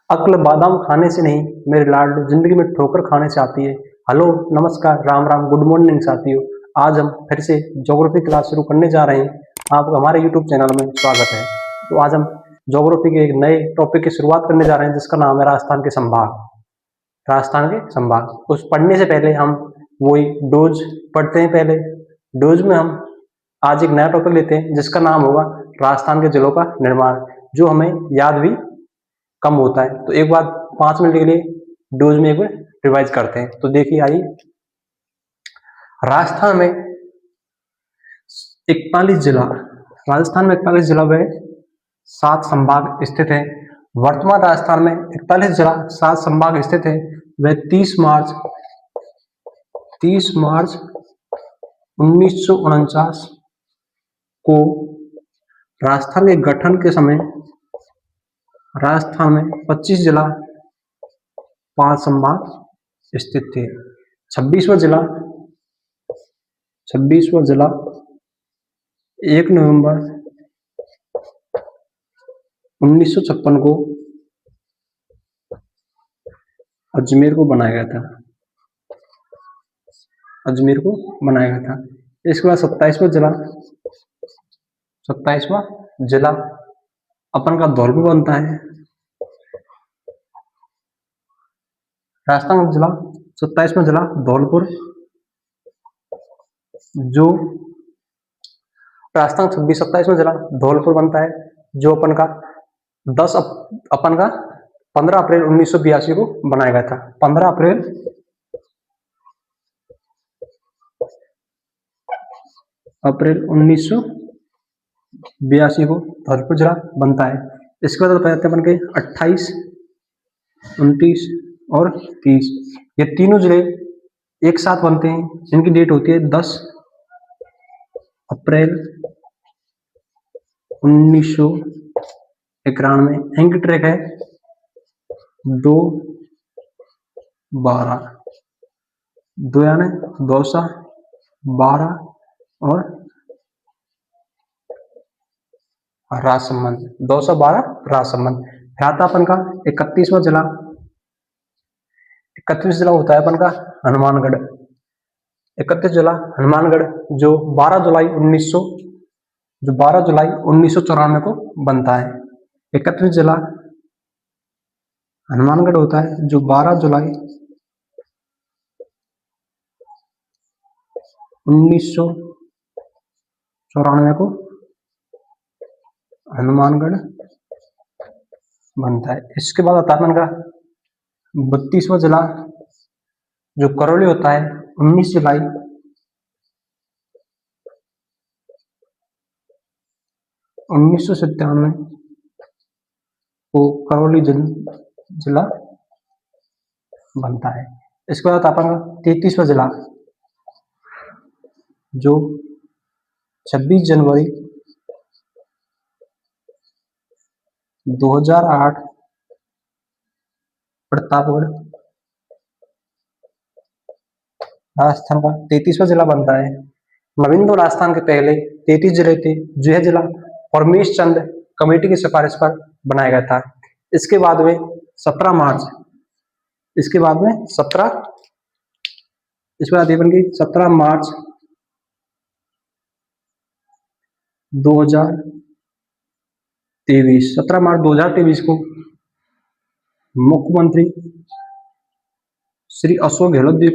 अक्ल बादाम खाने से नहीं मेरे लाडले, जिंदगी में ठोकर खाने से आती है। हेलो, नमस्कार, राम राम, गुड मॉर्निंग साथियों। आज हम फिर से ज्योग्राफी क्लास शुरू करने जा रहे हैं। आपका हमारे यूट्यूब चैनल में स्वागत है। तो आज हम ज्योग्राफी के एक नए टॉपिक की शुरुआत करने जा रहे हैं, जिसका नाम है राजस्थान के संभाग। राजस्थान के संभाग उस पढ़ने से पहले हम वही डोज पढ़ते हैं। पहले डोज में हम आज एक नया टॉपिक लेते हैं, जिसका नाम होगा राजस्थान के जिलों का निर्माण, जो हमें याद भी कम होता है। तो एक बार 5 मिनट के लिए डोज में एक बार रिवाइज करते हैं। तो देखिए, आइए, राजस्थान में 41 जिला, राजस्थान में 41 जिला व 7 संभाग स्थित है। वर्तमान राजस्थान में 41 जिला 7 संभाग स्थित है। वह 30 मार्च 1949 को राजस्थान के गठन के समय राजस्थान में 25 जिला 5 संभाग स्थित थे। 26वां जिला 1 नवंबर 1956 को अजमेर को बनाया गया था। इसके बाद 27वां जिला अपन का धौलपुर बनता है। राजस्थान जिला 27वां जिला धौलपुर, जो राजस्थान 27वां जिला धौलपुर बनता है, जो अपन का 15 अप्रैल 1982 को बनाया गया था। 15 अप्रैल 1982 को धौलपुर जिला बनता है। इसके बाद बताते हैं अपन के 28, 29 और 30, ये तीनों जिले एक साथ बनते हैं। इनकी डेट होती है 10 अप्रैल 1991। इनकी ट्रैक है 2-12, 2 यानी 212 और राजसमंद, 212 राजसमंद। फिर आता अपन का 31वां जिला होता है अपन का हनुमानगढ़। 31 जिला हनुमानगढ़, जो 12 जुलाई 1994 को बनता है। 31 जिला हनुमानगढ़ होता है, जो 12 जुलाई 1994 को हनुमानगढ़ बनता है। इसके बाद आता है अपन का 32वां जिला, जो करौली होता है। 19 जुलाई 1997 को करौली जिला बनता है। इसके बाद अपन का 33वां जिला, जो 26 जनवरी 2008 प्रतापगढ़ राजस्थान का 33वां जिला बनता है। नवीन राजस्थान के पहले 33 जिले थे, जो यह जिला परमेश चंद कमेटी की सिफारिश पर बनाया गया था। इसके बाद में 17 मार्च 2023 को मुख्यमंत्री श्री अशोक गहलोत जी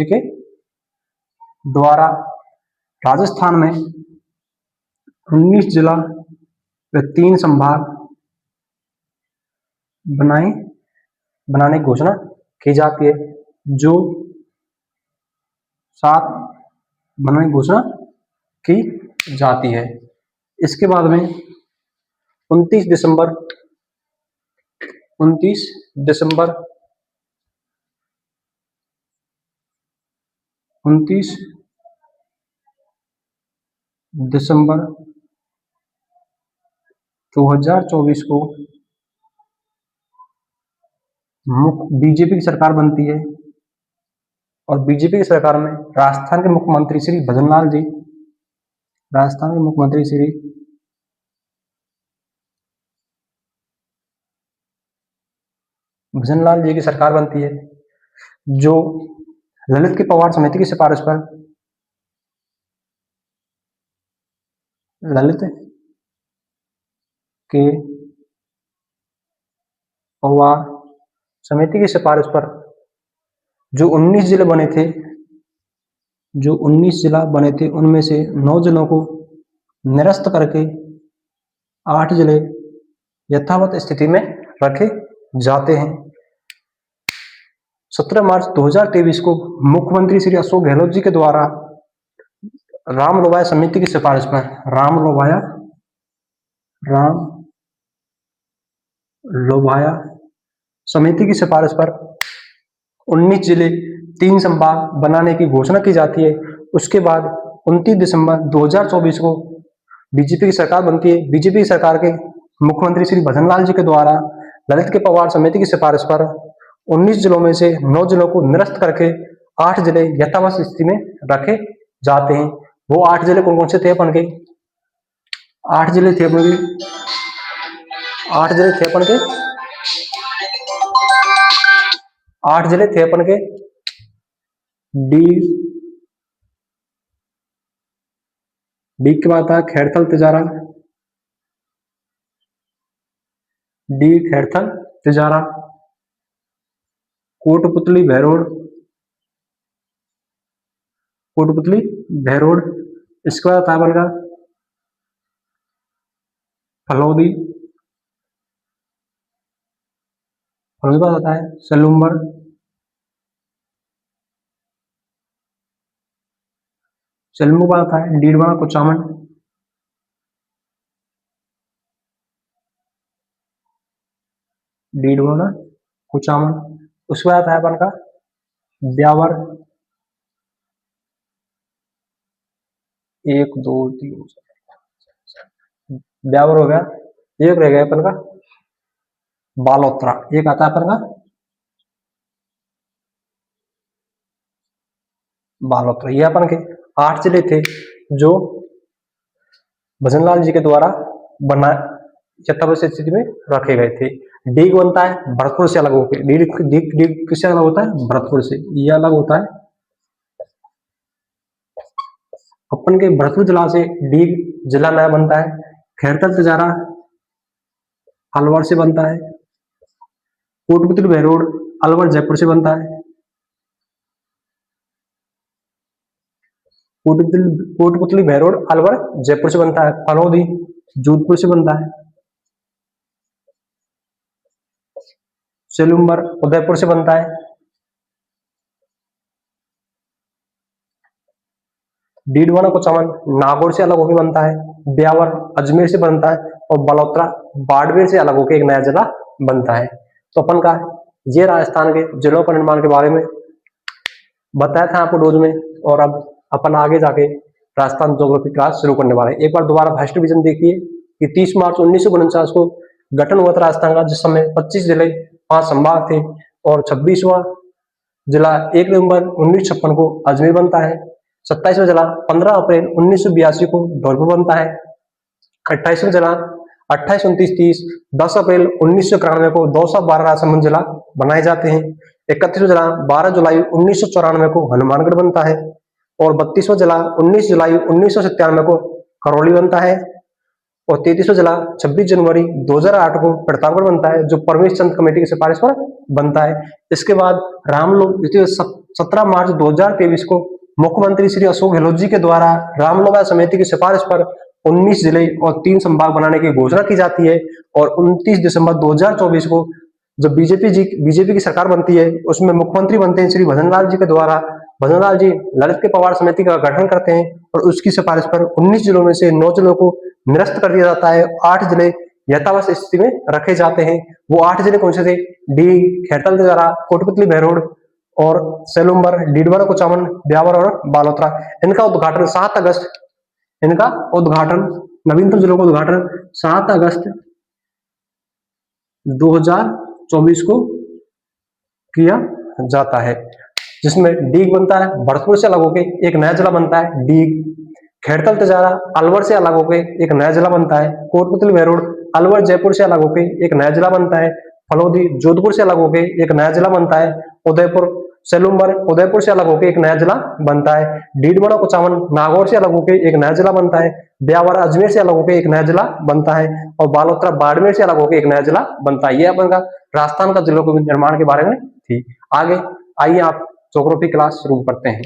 के द्वारा राजस्थान में 19 जिला व 3 संभाग बनाने की घोषणा की जाती है, जो 7 बनाने की घोषणा की जाती है। इसके बाद में 29 दिसंबर 2024 को बीजेपी की सरकार बनती है, और बीजेपी की सरकार में राजस्थान के मुख्यमंत्री श्री भजनलाल जी राजस्थान के मुख्यमंत्री श्री भजनलाल जी की सरकार बनती है, जो ललित की पवार समिति की सिफारिश पर ललित के पवार समिति की सिफारिश पर जो 19 जिले बने थे, जो 19 जिला बने थे, उनमें से 9 जिलों को निरस्त करके 8 जिले यथावत स्थिति में रखे जाते हैं। 17 मार्च 2023 को मुख्यमंत्री श्री अशोक गहलोत जी के द्वारा राम लोभाया समिति की सिफारिश पर राम लोभाया समिति की सिफारिश पर 19 जिले 3 संभाग बनाने की घोषणा की जाती है। उसके बाद 29 दिसंबर 2024 को बीजेपी की सरकार बनती है। बीजेपी की सरकार के मुख्यमंत्री श्री भजनलाल जी के द्वारा ललित के पवार समिति की सिफारिश पर 19 जिलों में से 9 जिलों को निरस्त करके 8 जिले यथावत स्थिति में रखे जाते हैं। वो 8 जिले कौन कौन से थे अपन के? 8 जिले थे अपन के 8 जिले थे अपन के 8 जिले थे अपन के डी के बाद था खैरथल तिजारा, डी खैरथल तिजारा, कोटपुतली बहरोड। इसके बाद आता है अपन का फलौदी बाद आता है सलूम्बर, सलमू बाद आता है डीडवाना कुचामन, डीडवाना कुचामन। उसके बाद आता है अपन का ब्यावर, 1 2 3 ब्यावर हो गया। एक रह गया अपन का बालोतरा, एक आता है अपन का बालोतरा। ये अपन के 8 जिले थे जो भजनलाल जी के द्वारा बना यथावत स्थिति में रखे गए थे। डी बनता है भरतपुर से अलग होकर, डी किससे अलग होता है? भरतपुर से। ये अलग होता है अपन के भरतपुर जिला से। डी जिला नया बनता है। खैरथल तिजारा अलवर से बनता है। कोटपुतली बहरोड अलवर जयपुर से बनता है। कोटपुतली बहरोड अलवर जयपुर से बनता है। फलौदी जोधपुर से बनता है। सेलुम्बर उदयपुर से बनता है। डीडवाना कुचामन नागौर से अलग होकर बनता है। ब्यावर अजमेर से बनता है और बलोत्रा बाड़मेर से अलग होकर एक नया जिला बनता है। तो अपन का ये राजस्थान के जिलों का निर्माण के बारे में बताया था आपको डोज में, और अब अपन आगे जाके राजस्थान ज्योग्राफी क्लास शुरू करने वाले हैं। एक बार दोबारा हिस्ट्री विजन देखिए कि 30 मार्च 1949 को गठन हुआ था राजस्थान का, जिस समय 25 जिले 5 संभाग थे, और 26वां जिला 1 नवंबर 1956 को अजमेर बनता है। 27वां जिला 15 अप्रैल 1982 को धौलपुर बनता है। 28वां जिला 28, 29, 30 10 अप्रैल 1991 को दौसा बारां राजसमंद जिला बनाए जाते हैं। 31वां जिला 12 जुलाई 1994 को हनुमानगढ़ बनता है, और 32वां जिला 19 जुलाई 1997 को करौली बनता है, और 33वां जिला 26 जनवरी 2008 को प्रतापगढ़ बनता है, जो परवेश चंद कमेटी की सिफारिश पर बनता है। इसके बाद 17 मार्च 2023 को मुख्यमंत्री श्री अशोक गहलोत जी के द्वारा रामलोभाया समिति की सिफारिश पर 19 जिले और 3 संभाग बनाने की घोषणा की जाती है, और 29 दिसंबर 2024 को जब बीजेपी की सरकार बनती है, उसमें मुख्यमंत्री बनते हैं श्री भजनलाल जी के द्वारा। भजनलाल जी ललित के पवार समिति का गठन करते हैं, और उसकी सिफारिश पर 19 जिलों में से 9 जिलों को निरस्त कर दिया जाता है। 8 जिले यथावत स्थिति में रखे जाते हैं। वो 8 जिले कौन से थे? डी खैरथल तिजारा, कोटपुतली बहरोड और सेलुम्बर, डीडवाना कुचामन, ब्यावर और बालोतरा। इनका उद्घाटन 7 अगस्त, नवीनतम जिलों का उद्घाटन 7 अगस्त 2024 को किया जाता है, जिसमें डीग बनता है भरतपुर से अलग होकर एक नया जिला बनता है डीग। खेड़तल तिजारा अलवर से अलग होकर एक नया जिला बनता है। कोटपुतली मेरुड़ अलवर जयपुर से अलग होकर एक नया जिला बनता है। फलौदी जोधपुर से अलग होकर एक नया जिला बनता है। उदयपुर सेलुम्बर उदयपुर से अलग होकर एक नया जिला बनता है। डीडवाना कुचामन नागौर से अलग होकर एक नया जिला बनता है। ब्यावर अजमेर से अलग होकर एक नया जिला बनता है। और बालोतरा बाड़मेर से अलग होकर एक नया जिला बनता है। ये अपन का राजस्थान का जिलों के निर्माण के बारे में थी। आगे आइए आप ज्योग्राफी क्लास शुरू करते हैं।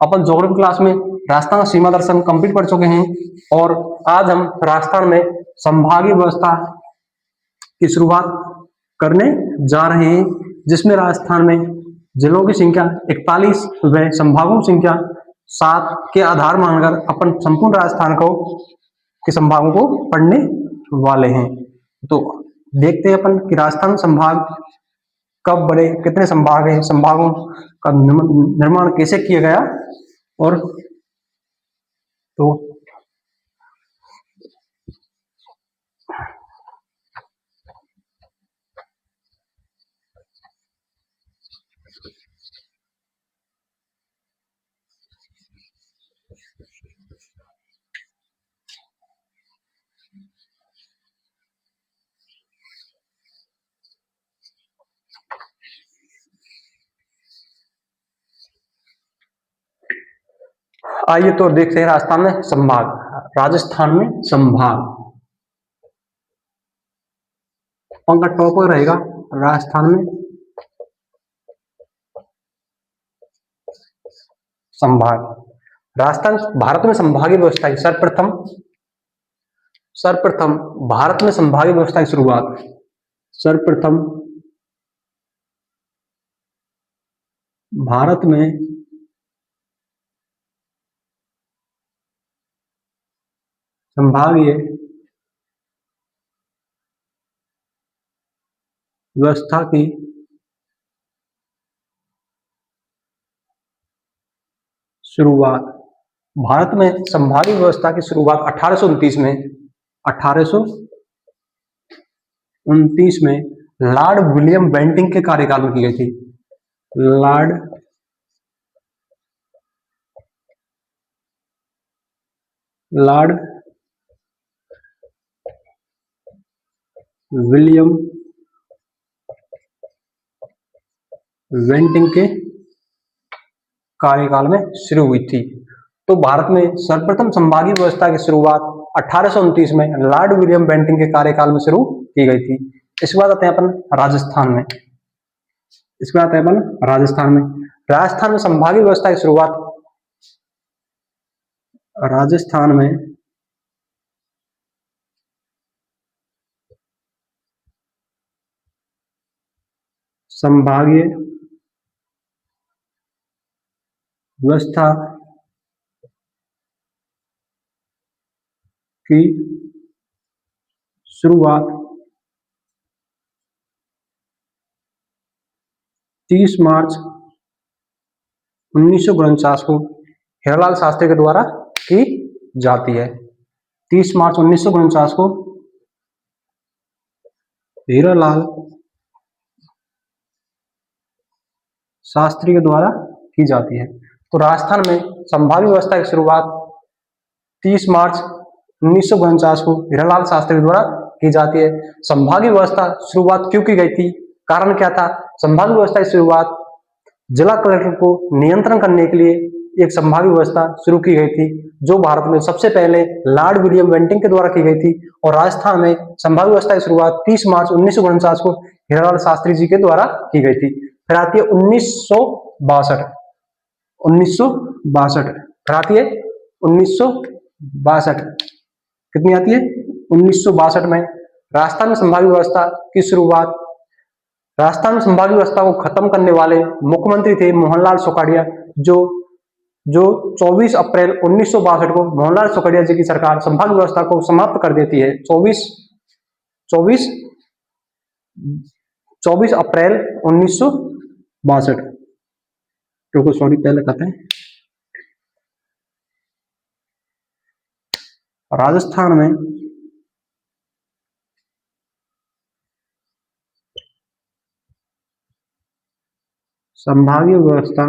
अपन ज्योग्राफी क्लास में राजस्थान सीमा दर्शन कंप्लीट कर चुके हैं और आज हम राजस्थान में संभागीय व्यवस्था की शुरुआत करने जा रहे हैं, जिसमें राजस्थान में जिलों की संख्या 41 व संभागों की संख्या 7 के आधार मानकर अपन संपूर्ण राजस्थान को के संभागों को पढ़ने वाले हैं। तो देखते हैं अपन कि राजस्थान संभाग कब बने, कितने संभाग हैं, संभागों का निर्माण कैसे किया गया। और तो आइए तो देखते हैं राजस्थान में संभाग। राजस्थान में संभाग उनका टॉपिक रहेगा राजस्थान में संभाग। राजस्थान भारत में संभागीय व्यवस्था की सर्वप्रथम भारत में संभागीय व्यवस्था की शुरुआत सर्वप्रथम भारत में संभागीय व्यवस्था की शुरुआत भारत में संभागीय व्यवस्था की शुरुआत 1829 में लॉर्ड विलियम बेंटिंक के कार्यकाल में की गई थी। लॉर्ड विलियम बेंटिंक के कार्यकाल में शुरू हुई थी। तो भारत में सर्वप्रथम संभागीय व्यवस्था की शुरुआत 1829 में लॉर्ड विलियम बेंटिंक के कार्यकाल में शुरू की गई थी। इसके बाद आते हैं अपन राजस्थान में। राजस्थान में संभागीय व्यवस्था की शुरुआत राजस्थान में संभागीय व्यवस्था की शुरुआत 30 मार्च 1949 को हीरालाल शास्त्री के द्वारा की जाती है। 30 मार्च 1949 को हीरालाल शास्त्री के द्वारा की जाती है। तो राजस्थान में संभागीय व्यवस्था की शुरुआत 30 मार्च 1949 को हीरालाल शास्त्री के द्वारा की जाती है। संभागीय व्यवस्था शुरुआत क्यों की गई थी, कारण क्या था? संभागीय व्यवस्था की शुरुआत जिला कलेक्टर को नियंत्रण करने के लिए एक संभागीय व्यवस्था शुरू की गई थी, जो भारत में सबसे पहले लॉर्ड विलियम बेंटिंक के द्वारा की गई थी। और राजस्थान में संभागीय व्यवस्था की शुरुआत 30 मार्च 1949 को हीरालाल शास्त्री जी के द्वारा की गई थी। फिर आती है 1962 फिर आती है 1962 कितनी आती है? 1962 में राजस्थान में संभागीय व्यवस्था की शुरुआत। राजस्थान में संभागीय व्यवस्था को खत्म करने वाले मुख्यमंत्री थे मोहनलाल सुखाड़िया, जो 24 अप्रैल 1962 को मोहनलाल सुखाड़िया जी की सरकार संभागीय व्यवस्था को समाप्त कर देती है। 24 अप्रैल 1962 को सॉरी पहले कहते हैं। राजस्थान में संभागीय व्यवस्था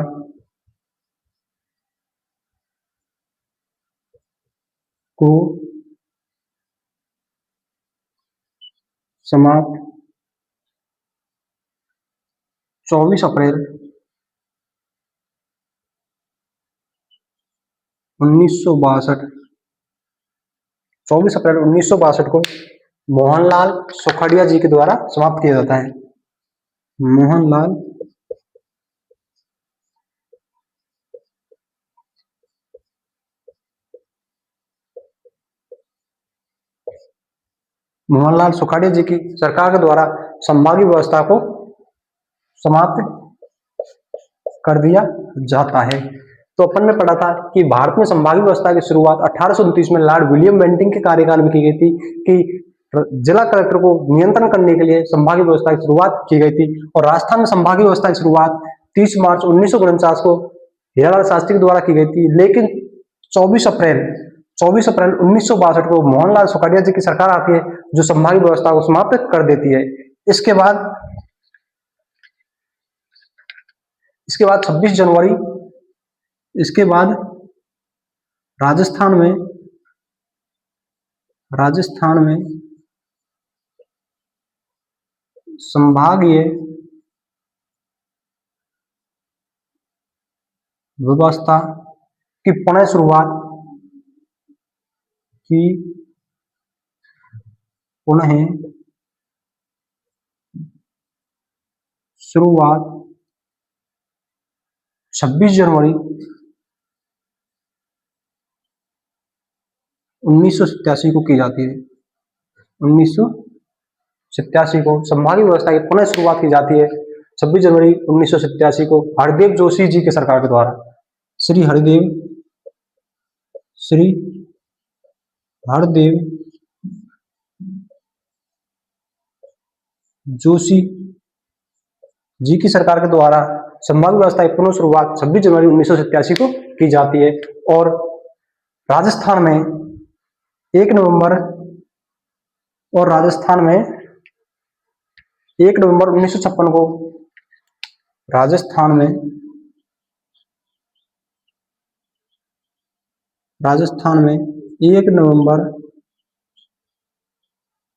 को समाप्त 24 अप्रैल 1962 24 अप्रैल 1962 को मोहनलाल सुखड़िया जी के द्वारा समाप्त किया जाता है। मोहनलाल सुखाड़िया जी की सरकार के द्वारा संभागीय व्यवस्था को समाप्त कर दिया जाता है। तो अपन ने पढ़ा था कि भारत में संभागीय व्यवस्था की शुरुआत 1829 में लॉर्ड विलियम बेंटिंग के कार्यकाल में की गई थी कि जिला कलेक्टर को नियंत्रण करने के लिए संभागीय व्यवस्था की शुरुआत की गई थी। और राजस्थान में संभागीय व्यवस्था की शुरुआत 30 मार्च 1949 को हीरालाल शास्त्री के द्वारा की गई थी, लेकिन 24 अप्रैल 1962 को मोहनलाल सुखाड़िया जी की सरकार आती है जो संभागीय व्यवस्था को समाप्त कर देती है। इसके बाद 26 जनवरी इसके बाद राजस्थान में संभागीय व्यवस्था की पुनः शुरुआत की 26 जनवरी 1987 को की जाती है। 1987 को संभागीय व्यवस्था की पुनः शुरुआत की जाती है। 26 जनवरी 1987 को हरदेव जोशी जी के सरकार के द्वारा, श्री हरदेव जोशी जी की सरकार के द्वारा संभागीय व्यवस्था की पुनः शुरुआत 26 जनवरी 1987 को की जाती है। और राजस्थान में 1 नवंबर 1956 को राजस्थान में 1 नवंबर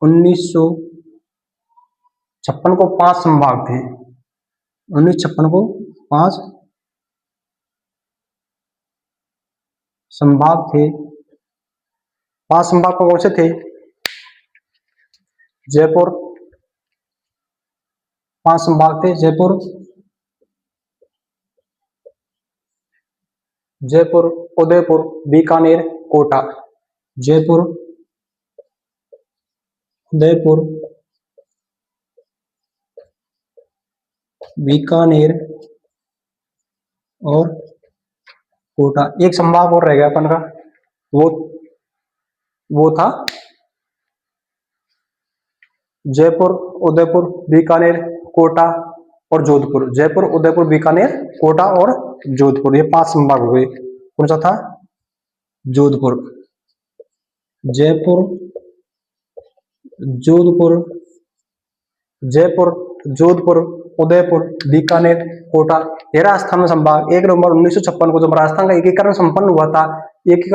1956 को 5 संभाग थे। 1956 को 5 संभाग थे। 5 संभाग कौन से थे? जयपुर, 5 संभाग थे जयपुर, उदयपुर, बीकानेर, कोटा। जयपुर, उदयपुर, बीकानेर और कोटा। एक संभाग और रह गया अपन का, वो था जयपुर, उदयपुर, बीकानेर, कोटा और जोधपुर। जयपुर, उदयपुर, बीकानेर, कोटा और जोधपुर, ये 5 संभाग हो गए। कौन सा था? जोधपुर। जयपुर, जोधपुर, उदयपुर, बीकानेर, कोटा, ये राजस्थान में संभाग 1 नवंबर 1956 को जब राजस्थान का एकीकरण संपन्न हुआ था, 1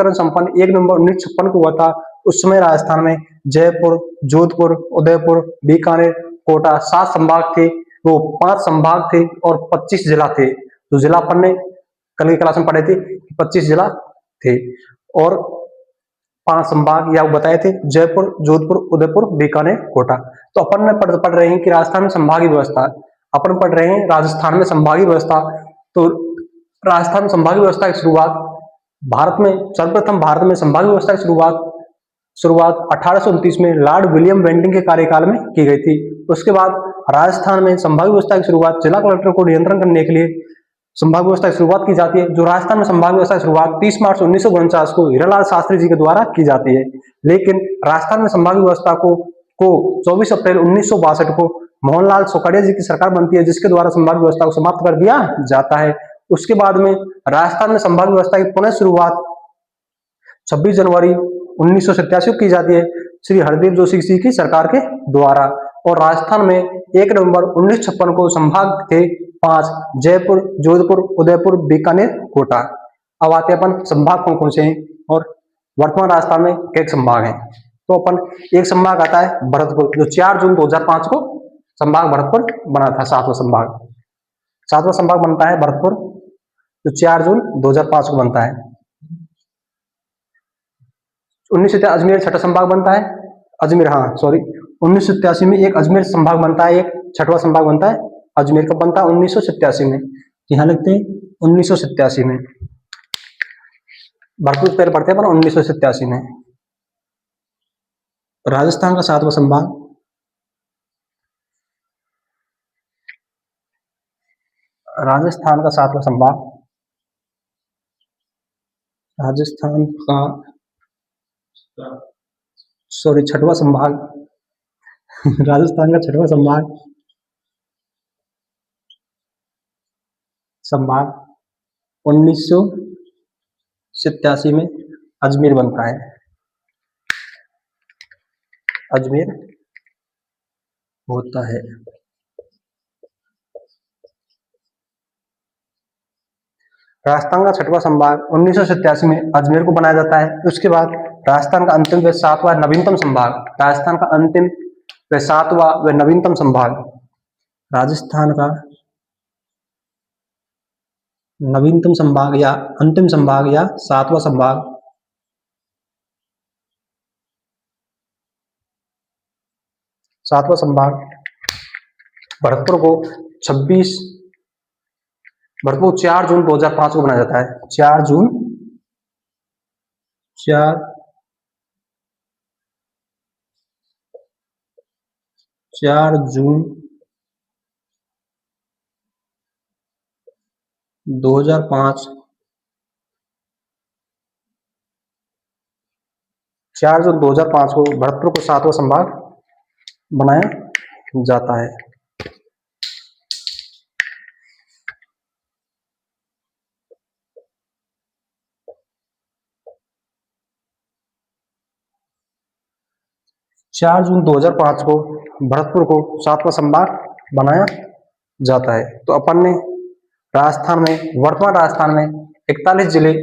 नवंबर 1956 को हुआ था, उस समय राजस्थान में जयपुर, जोधपुर, उदयपुर, बीकानेर, कोटा 7 संभाग थे। वो 5 संभाग थे और 25 जिला थे। तो जिला अपन ने कल की क्लास में पढ़े थे, 25 जिला थे और 5 संभाग या बताए थे, जयपुर, जोधपुर, उदयपुर, बीकानेर, कोटा। तो अपन में पढ़ रहे हैं कि राजस्थान में संभागीय व्यवस्था, अपन पढ़ रहे हैं राजस्थान में संभागीय व्यवस्था। तो राजस्थान में संभागीय व्यवस्था की शुरुआत सर्वप्रथम भारत में संभागीय व्यवस्था की शुरुआत 1829 में लॉर्ड विलियम बेंटिंग के कार्यकाल में की गई थी। उसके बाद राजस्थान में संभागीय व्यवस्था की शुरुआत जिला कलेक्टर को नियंत्रण करने के लिए संभागीय व्यवस्था की शुरुआत की जाती है। जो राजस्थान में संभागीय व्यवस्था की शुरुआत 30 मार्च 1949 को हीरालाल शास्त्री जी के द्वारा की जाती है, लेकिन राजस्थान में संभागीय व्यवस्था को 24 अप्रैल 1962 को मोहनलाल सुखाड़िया जी की सरकार बनती है, जिसके द्वारा संभागीय व्यवस्था को समाप्त कर दिया जाता है। उसके बाद में राजस्थान में संभागीय व्यवस्था की पुनः शुरुआत 26 जनवरी 1987 को की जाती है श्री हरदेव जोशी जी की सरकार के द्वारा। और राजस्थान में 1 नवंबर 1956 को संभाग थे 5, जयपुर, जोधपुर, उदयपुर, बीकानेर, कोटा। अब आते अपन संभाग कौन कौन से हैं और वर्तमान राजस्थान में एक संभाग है, तो अपन एक संभाग आता है भरतपुर, जो 4 जून 2005 को संभाग भरतपुर बना था, सातवां संभाग बनता है भरतपुर, जो 4 जून 2005 को बनता है। 1987 अजमेर छठा संभाग बनता है, अजमेर, हाँ सॉरी, 1987 में एक अजमेर संभाग बनता है, एक छठवां संभाग बनता है अजमेर। कब बनता है? 1987 में। यहाँ लिखते हैं 1987 में, भरतपुर पहले पढ़ते हैं पर 1987 में। राजस्थान का सातवां संभाग, राजस्थान का सातवां संभाग, राजस्थान का सॉरी छठवां संभाग राजस्थान का छठवां संभाग 1987 में अजमेर बनता है, अजमेर होता है। राजस्थान का छठवां संभाग 1987 में अजमेर को बनाया जाता है। उसके बाद राजस्थान का अंतिम व सातवां नवीनतम संभाग, राजस्थान का अंतिम व सातवां व नवीनतम संभाग, राजस्थान का नवीनतम संभाग या अंतिम संभाग या सातवां संभाग, सातवां संभाग भरतपुर को 4 जून 2005 को बनाया जाता है। 4 जून 2005, 4 जून 2005 को भरतपुर को सातवां संभाग बनाया जाता है। चार जून 2005 को भरतपुर को सातवां संभाग बनाया जाता है। तो अपन ने राजस्थान में, वर्तमान राजस्थान में 41 जिले,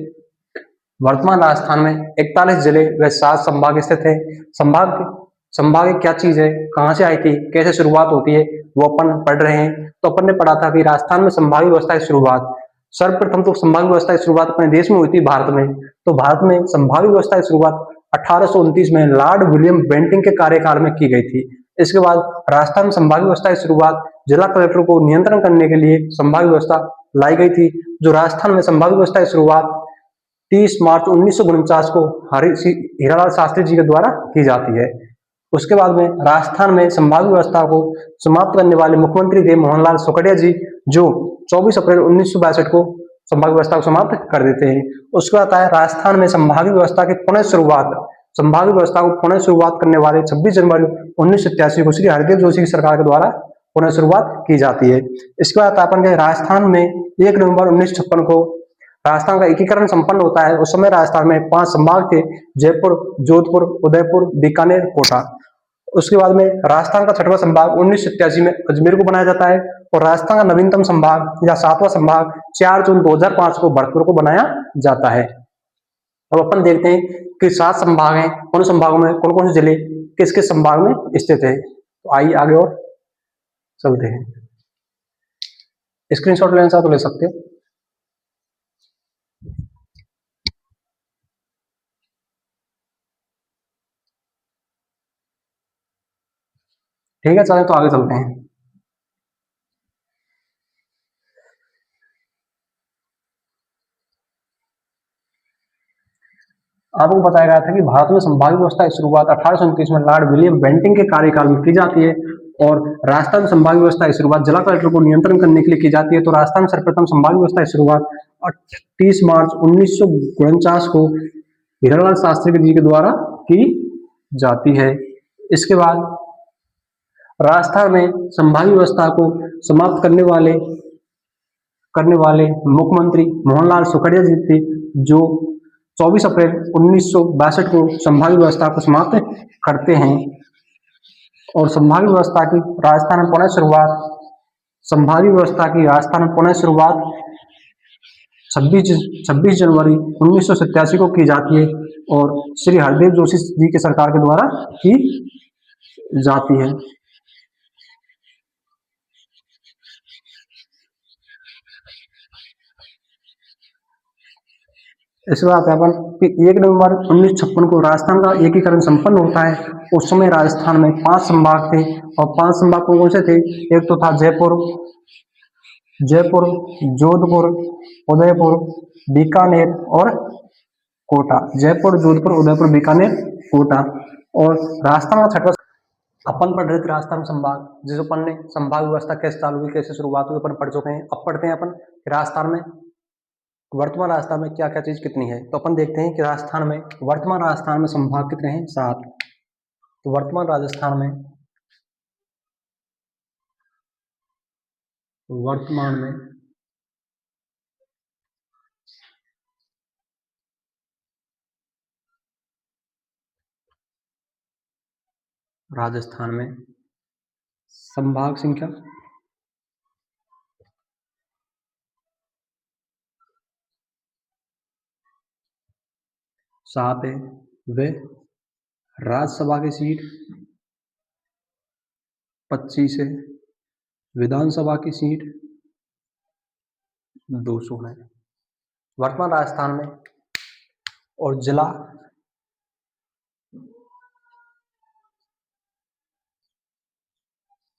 वर्तमान राजस्थान में 41 जिले व 7 संभाग स्थित है। संभाग क्या चीज है, कहां से आई थी, कैसे शुरुआत होती है, वो अपन पढ़ रहे हैं। तो अपन ने पढ़ा था कि राजस्थान में संभागीय व्यवस्था की शुरुआत, सर्वप्रथम तो संभागीय व्यवस्था की शुरुआत अपने देश में हुई थी, भारत में। तो भारत में संभागीय व्यवस्था की शुरुआत 1829 में लॉर्ड विलियम बेंटिंक के कार्यकाल में की गई थी। इसके बाद राजस्थान में संभागीय व्यवस्था की शुरुआत जिला कलेक्टर को नियंत्रण करने के लिए संभागीय व्यवस्था लाई गई थी। जो राजस्थान में संभागीय व्यवस्था की शुरुआत 30 मार्च 1949 को हीरालाल शास्त्री जी के द्वारा की जाती है। उसके बाद में राजस्थान में संभागीय व्यवस्था को समाप्त करने वाले मुख्यमंत्री थे मोहनलाल सुखड़िया जी, जो 24 अप्रैल 1962 को संभागीय व्यवस्था को समाप्त कर देते हैं। उसके बाद है राजस्थान में संभागीय व्यवस्था की पुनः शुरुआत, संभागीय व्यवस्था को पुनः शुरुआत करने वाले 26 जनवरी 1987 को श्री हरदेव जोशी की सरकार के द्वारा पुनः शुरुआत की जाती है। इसके बाद अपन के राजस्थान में 1 नवंबर 1956 को राजस्थान का एकीकरण संपन्न होता है। उस समय राजस्थान में 5 संभाग थे, जयपुर, जोधपुर, उदयपुर, बीकानेर, कोटा। उसके बाद में राजस्थान का छठवां संभाग 1987 में अजमेर को बनाया जाता है और राजस्थान का नवीनतम संभाग या सातवां संभाग 4 जून 2005 को भरतपुर को बनाया जाता है। अब अपन देखते हैं कि 7 संभाग हैं, उन संभागों में कौन कौन से जिले किस किस संभाग में स्थित है। तो आइए आगे और चलते हैं। स्क्रीनशॉट लेना चाहो तो ले सकते हो। ठीक है, चलें तो आगे चलते हैं। आपको बताया गया था कि भारत में संभागीय व्यवस्था की शुरुआत 1829 में लॉर्ड विलियम बेंटिंक के कार्यकाल में की जाती है और राजस्थान में संभागीय व्यवस्था की शुरुआत जिला कलेक्टर को नियंत्रण करने के लिए की जाती है। तो राजस्थान में सर्वप्रथम संभागीय व्यवस्था की शुरुआत 30 मार्च 1949 को हीरालाल शास्त्री जी के द्वारा की जाती है। इसके बाद राजस्थान में संभागीय व्यवस्था को समाप्त करने वाले मुख्यमंत्री मोहनलाल सुखड़िया जी थे, जो 24 अप्रैल 1962 को संभागीय व्यवस्था को समाप्त करते हैं और संभागीय व्यवस्था की राजस्थान में पुनः शुरुआत, संभागीय व्यवस्था की राजस्थान में पुनः शुरुआत 26 जनवरी 1987 को की जाती है। और श्री हरदेव जोशी जी के सरकार के द्वारा की जाती है। इसके बाद अपन कि 1 नवंबर 1956 को राजस्थान का एकीकरण संपन्न होता है। उस समय राजस्थान में 5 संभाग थे और 5 संभाग कौन से थे? एक तो था जयपुर, जोधपुर, उदयपुर, बीकानेर और कोटा। जयपुर, जोधपुर, उदयपुर, बीकानेर, कोटा। और राजस्थान का छठवां अपन पढ़ रहे थे राजस्थान संभाग, जिस अपन ने संभाग व्यवस्था कैसे चालू हुई, कैसे शुरुआत हुई, अपन पढ़ चुके हैं। अब पढ़ते हैं अपन राजस्थान में वर्तमान राजस्थान में क्या क्या चीज कितनी है। तो अपन देखते हैं कि वर्तमान राजस्थान में संभाग कितने हैं? 7। तो वर्तमान राजस्थान में संभाग संख्या 7 है। वे राज्यसभा की सीट 25 है, विधानसभा की सीट 200 है वर्तमान राजस्थान में। और जिला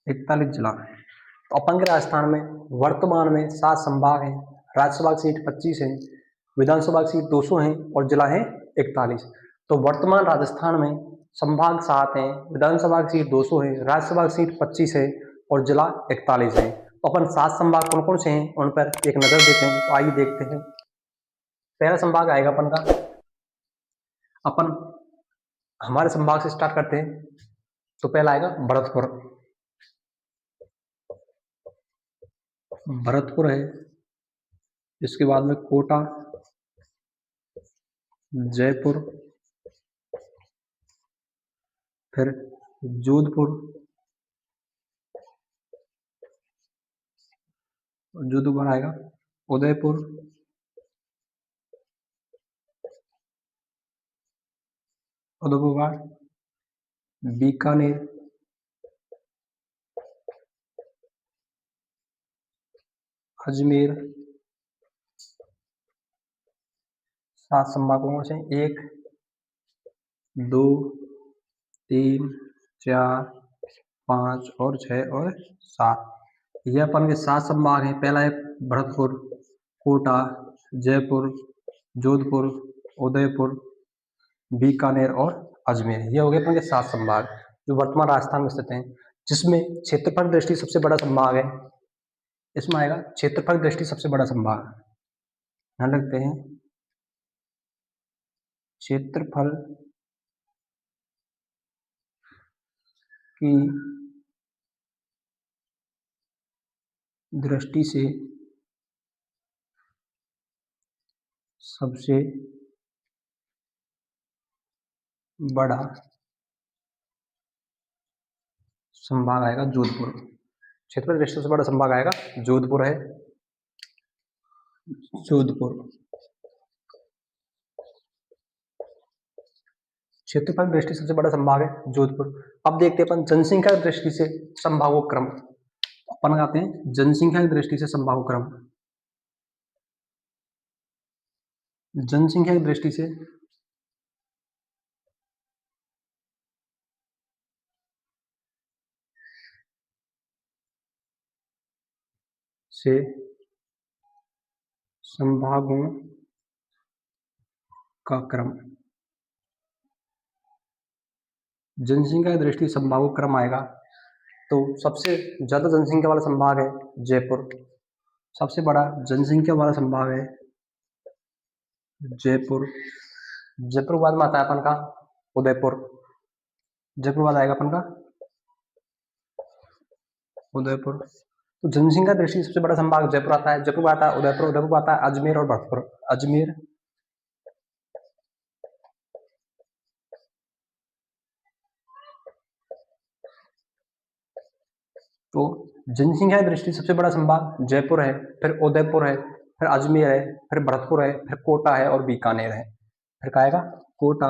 41 जिला। तो अपन के राजस्थान में वर्तमान में 7 संभाग हैं, राज्यसभा की सीट 25 है, विधानसभा की सीट 200 है और जिला है 41। तो वर्तमान राजस्थान में संभाग 7 हैं, विधानसभा की सीट 200 है, राज्यसभा की सीट 25 है और जिला 41 है। तो अपन 7 संभाग कौन कौन से हैं उन पर एक नजर देते हैं। तो आइए देखते हैं। पहला संभाग आएगा अपन का, अपन हमारे संभाग से स्टार्ट करते हैं। तो पहला आएगा भरतपुर है। इसके बाद में कोटा, जयपुर, फिर जोधपुर आएगा, उदयपुर, बीकानेर, अजमेर। 7 संभागों से 1, 2, 3, 4, 5 और 6 और 7। ये अपन के 7 संभाग हैं। पहला है भरतपुर, कोटा, जयपुर, जोधपुर, उदयपुर, बीकानेर और अजमेर। ये हो गए अपन के 7 संभाग जो वर्तमान राजस्थान में स्थित हैं, जिसमें क्षेत्रफल दृष्टि सबसे बड़ा संभाग है। इसमें आएगा क्षेत्रफल दृष्टि सबसे बड़ा संभाग। ध्यान रखते हैं, क्षेत्रफल की दृष्टि से सबसे बड़ा संभाग आएगा जोधपुर। क्षेत्रफल दृष्टि से बड़ा संभाग आएगा जोधपुर है, क्षेत्रफल दृष्टि सबसे बड़ा संभाग है जोधपुर। अब देखते हैं अपन जनसंख्या की दृष्टि से संभागों क्रम। अपन लगाते हैं जनसंख्या की दृष्टि से संभागों क्रम। जनसंख्या की दृष्टि से संभागों का क्रम। जनसंख्या की दृष्टि संभागों क्रम आएगा तो सबसे ज्यादा जनसंख्या वाला संभाग है जयपुर। सबसे बड़ा जनसंख्या वाला संभाग है जयपुर। जयपुर बाद में आता है अपन का उदयपुर। जयपुर बाद आएगा अपन का उदयपुर। तो जनसंख्या दृष्टि सबसे बड़ा संभाग जयपुर आता है। जयपुर आता है उदयपुर, उदयपुर आता है अजमेर और भरतपुर। अजमेर, तो जनसंख्या की दृष्टि सबसे बड़ा संभाग जयपुर है, फिर उदयपुर है, फिर अजमेर है, फिर भरतपुर है, फिर कोटा है और बीकानेर है। फिर क्या आएगा, कोटा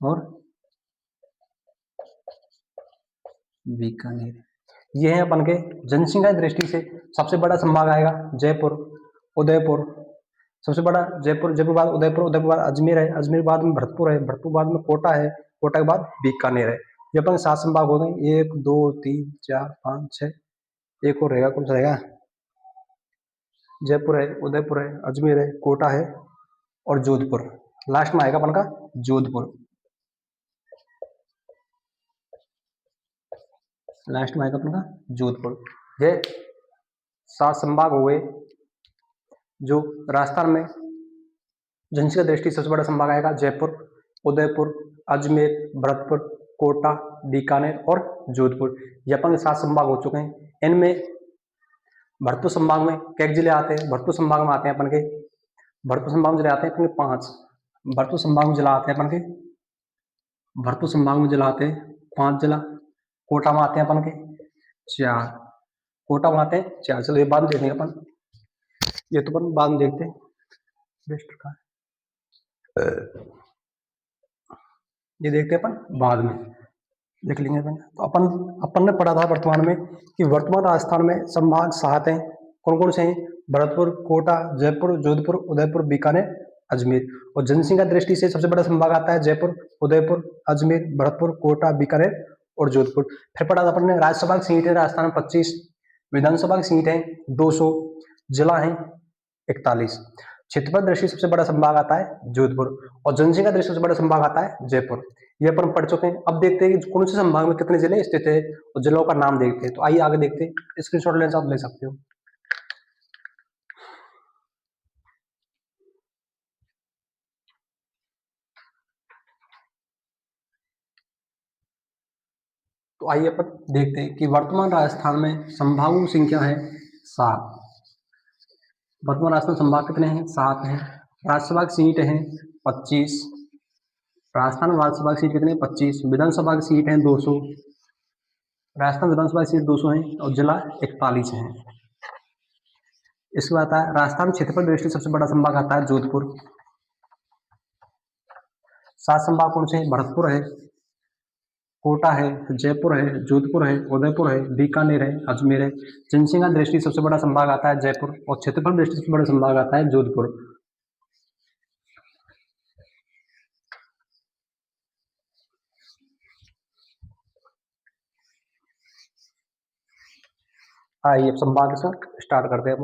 और बीकानेर। ये है अपन के जनसंख्या की दृष्टि से सबसे बड़ा संभाग आएगा जयपुर, उदयपुर सबसे बड़ा जयपुर, जयपुर बाद उदयपुर, उदयपुर बाद अजमेर है, अजमेर बाद में भरतपुर है, भरतपुर बाद में कोटा है, कोटा के बाद बीकानेर है। ये अपन 7 संभाग हो गए, 1 2 3 4 5 6, एक और रहेगा, कौन सा रहेगा, जयपुर है, उदयपुर है, अजमेर है, कोटा है और जोधपुर। लास्ट में आएगा अपन का जोधपुर, लास्ट में आएगा अपन का जोधपुर। ये 7 संभाग हो गए। जो राजस्थान में जनसंख्या दृष्टि सबसे बड़ा संभाग आएगा जयपुर, उदयपुर, अजमेर, भरतपुर, कोटा, बीकानेर और जोधपुर। ये अपन के 7 संभाग हो चुके हैं। इनमें भरतपुर संभाग में क्या जिले आते हैं, भरतपुर संभाग में आते हैं अपन के, भरतपुर संभाग में जिले आते हैं अपन के 5, भरतपुर संभाग में जिला आते हैं अपन के, भरतपुर संभाग में जिला आते हैं 5 जिला। कोटा में आते हैं अपन के 4, कोटा में आते हैं 4। चलो ये बाद में देखेंगे अपन, ये तो अपन बाद में देखते हैं, बेस्ट का ये देखते हैं अपन बाद में देख लेंगे अपन। तो अपन ने पढ़ा था वर्तमान में कि वर्तमान राजस्थान में संभाग 7 हैं। कौन कौन से हैं, भरतपुर, कोटा, जयपुर, जोधपुर, उदयपुर, बीकानेर, अजमेर। और जनसंख्या दृष्टि से सबसे बड़ा संभाग आता है जयपुर, उदयपुर, अजमेर, भरतपुर, कोटा, बीकानेर और जोधपुर। फिर पढ़ा था अपन ने राज्यसभा की सीट है राजस्थान में 25, विधानसभा की सीट है 200, जिला है 41। क्षेत्रफल दृष्टि सबसे बड़ा संभाग आता है जोधपुर और जनसंख्या दृष्टि सबसे बड़ा संभाग आता है जयपुर। ये अपन पढ़ चुके हैं। अब देखते हैं कि कौन से संभाग में कितने जिले स्थित है और जिलों का नाम देखते हैं। तो आइए आगे देखते हैं, स्क्रीनशॉट लेना आप ले सकते हो। तो आइए अपन देखते हैं कि वर्तमान राजस्थान में संभागों की संख्या है 7। वर्तमान राजस्थान संभाग कितने हैं, 7 हैं। राज्यसभा की सीट है 25, राजस्थान में राज्यसभा की सीट कितनी है 25, विधानसभा की सीट है 200, राजस्थान विधानसभा की सीट 200 है और जिला 41 है। इसके बाद आता है राजस्थान क्षेत्रफल दृष्टि सबसे बड़ा संभाग आता है जोधपुर। 7 संभाग कौन से हैं, भरतपुर है, कोटा है, जयपुर है, जोधपुर है, उदयपुर है, बीकानेर है, अजमेर है। जनसंख्या दृष्टि सबसे बड़ा संभाग आता है जयपुर और क्षेत्रफल दृष्टि सबसे बड़ा संभाग आता है जोधपुर। आइए अब संभाग से स्टार्ट करते हैं।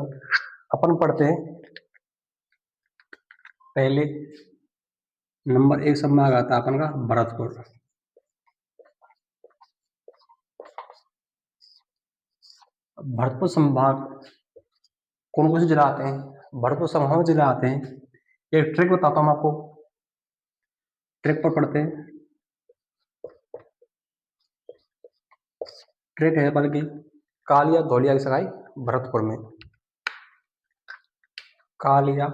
अपन पढ़ते हैं पहले नंबर 1 संभाग आता है अपन का भरतपुर। भरतपुर संभाग कौन कौन से जिला आते हैं, भरतपुर संभाग में जिला आते हैं। एक ट्रिक बताता हूँ आपको, ट्रिक पर पढ़ते हैं। ट्रिक है बल्कि कालिया धौलिया की सगाई भरतपुर में, कालिया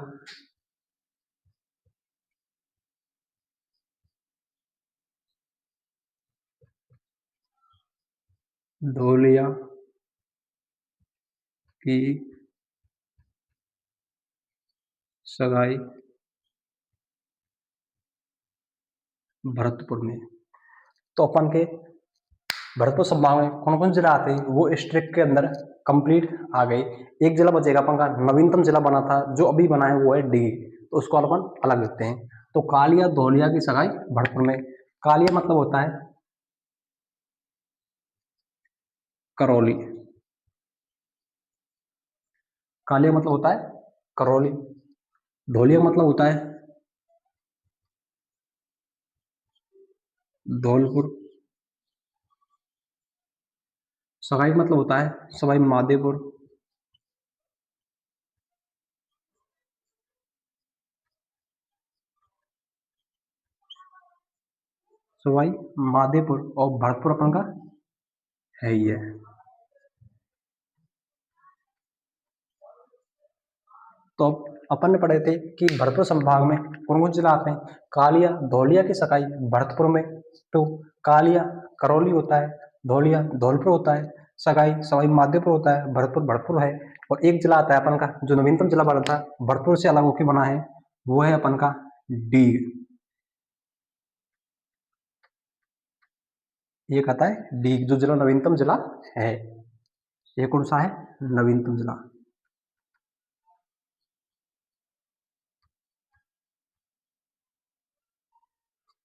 धौलिया की सगाई भरतपुर में। तो अपन के भरतपुर संभाग में कौन कौन जिला आते हैं वो इस ट्रिक के अंदर कंप्लीट आ गए। एक जिला बचेगा अपन का, नवीनतम जिला बना था जो अभी बना है वो है डी, तो उसको अपन अलग लिखते हैं। तो कालिया धौलिया की सगाई भरतपुर में। कालिया मतलब होता है करौली, कालिया मतलब होता है करौली। धौलिया मतलब होता है धौलपुर। सगाई मतलब होता है सवाई माधोपुर। सवाई माधोपुर और भरतपुर अपन का है ही है। तो अपन ने पढ़े थे कि भरतपुर संभाग में कौन कौन जिला आते हैं, कालिया धौलिया की सगाई भरतपुर में। तो कालिया करौली होता है, धौलिया धौलपुर होता है, सगाई सवाई माधोपुर होता है, भरतपुर भरतपुर है। और एक जिला आता है अपन का जो नवीनतम जिला बना था भरतपुर से अलग होकर बना है वो है अपन का डीग। ये कहता है डीग, जो जिला नवीनतम जिला है। ये कौन सा है? नवीनतम जिला।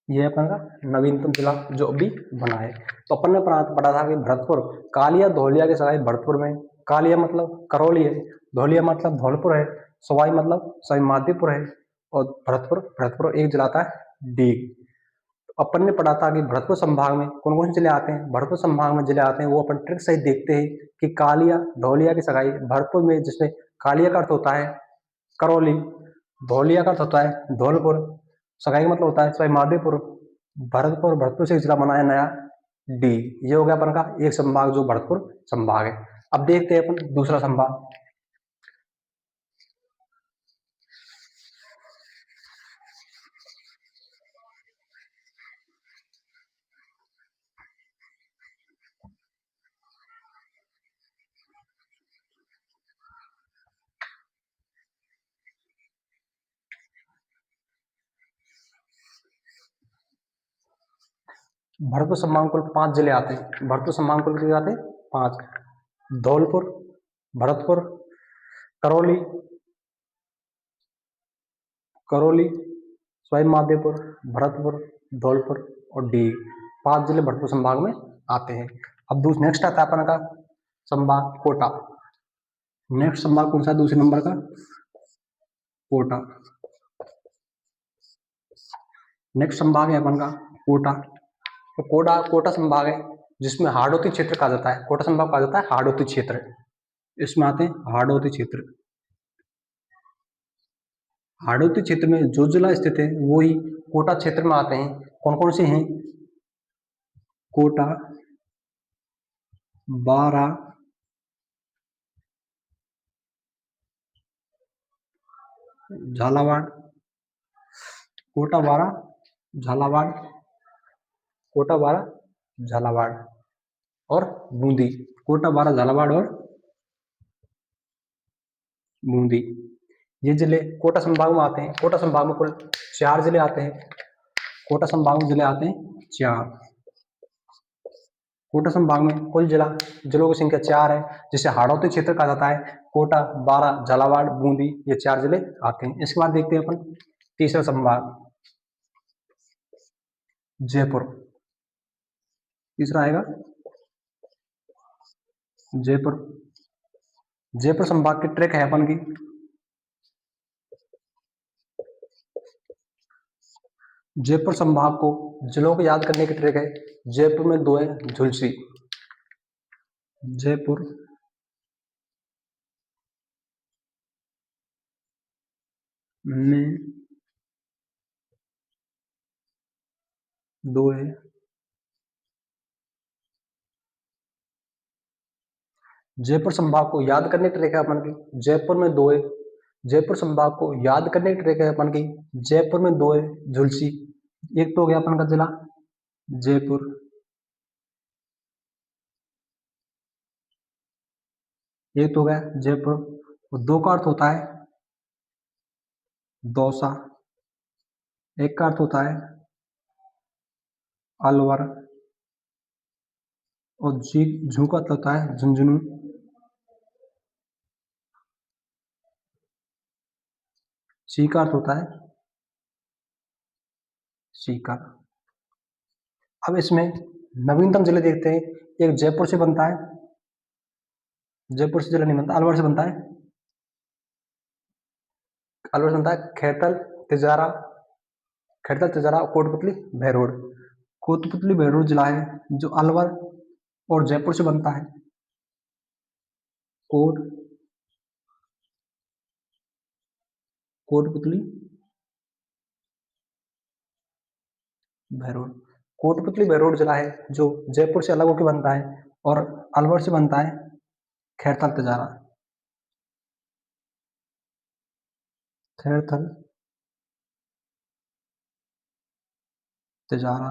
ये अपन का नवीनतम जिला जो अभी बना है। तो अपन ने पढ़ा था कि भरतपुर, कालिया धौलिया की सगाई भरतपुर में। कालिया मतलब करौली है, धौलिया मतलब धौलपुर है, सवाई मतलब सवाई माधोपुर है, और भरतपुर, भरतपुर एक जिला आता है डीग। तो अपन ने पढ़ा था कि भरतपुर संभाग में कौन कौन से जिले आते हैं। भरतपुर संभाग में जिले आते हैं, वो अपन ट्रिक सहित देखते हैं कि कालिया धौलिया की सगाई भरतपुर में, जिसमें कालिया का अर्थ होता है करौली, धौलिया का अर्थ होता है धौलपुर, सगाई का मतलब होता है सवाई माधोपुर, भरतपुर, भरतपुर से जिला बनाया नया डी। ये हो गया अपन का एक संभाग जो भरतपुर संभाग है। अब देखते हैं अपन दूसरा संभाग। भरतपुर संभाग कुल 5 जिले आते हैं। भरतपुर संभाग कुल कितने आते हैं? 5। धौलपुर, भरतपुर, करौली, करौली, सवाई माधोपुर, भरतपुर, धौलपुर और डी। 5 जिले भरतपुर संभाग में आते हैं। अब नेक्स्ट आता है अपन का संभाग कोटा। नेक्स्ट संभाग कौन सा? दूसरे नंबर का कोटा। नेक्स्ट संभाग है अपन का कोटा। तो कोटा संभाग है जिसमें हाड़ौती क्षेत्र कहा जाता है। कोटा संभाग कहा जाता है हाड़ौती क्षेत्र। इसमें आते हैं हाड़ौती क्षेत्र। हाड़ौती क्षेत्र में जो जिला स्थित है वो ही कोटा क्षेत्र में आते हैं। कौन कौन से हैं? कोटा, बारा, झालावाड़, कोटा, बारा, झालावाड़, कोटा, बारा, झालावाड़ और बूंदी। कोटा, बारा, झालावाड़ और बूंदी, ये जिले कोटा संभाग में आते हैं। कोटा संभाग में कुल 4 जिले आते हैं। कोटा संभाग में जिले आते हैं 4। कोटा संभाग में कुल जिलों की संख्या 4 है, जिसे हाड़ौती क्षेत्र कहा जाता है। कोटा, बारा, झालावाड़, बूंदी, ये 4 जिले आते हैं। इसके बाद देखते हैं अपन तीसरा संभाग जयपुर। तीसरा आएगा जयपुर। जयपुर संभाग की ट्रिक है अपन की, जयपुर संभाग को जिलों को याद करने की ट्रिक है। जयपुर में 2 है झुलसी। जयपुर में 2 है जयपुर संभाग को याद करने की ट्रिक है अपन की। जयपुर में 2 है। जयपुर संभाग को याद करने की ट्रिक है अपन की। जयपुर में 2 है झुलसी। एक तो हो गया अपन का जिला जयपुर। एक तो हो गया जयपुर। और 2 का अर्थ होता है दौसा। एक का अर्थ होता है अलवर। और झू का अर्थ होता है झुंझुनू। सी का अर्थ होता है सीकर। अब इसमें नवीनतम जिले देखते हैं। एक जयपुर से बनता है, जयपुर से जिला नहीं बनता, अलवर से बनता है। अलवर से बनता है खैतल, तिजारा, खैतल, तिजारा, कोटपुतली, बहरोड। कोटपुतली बहरोड जिला है जो अलवर और जयपुर से बनता है। कोटपुतली बहरोड। कोटपुतली बहरोड जिला है जो जयपुर से अलग होकर बनता है, और अलवर से बनता है खैरथल, तिजारा। खैरथल, तिजारा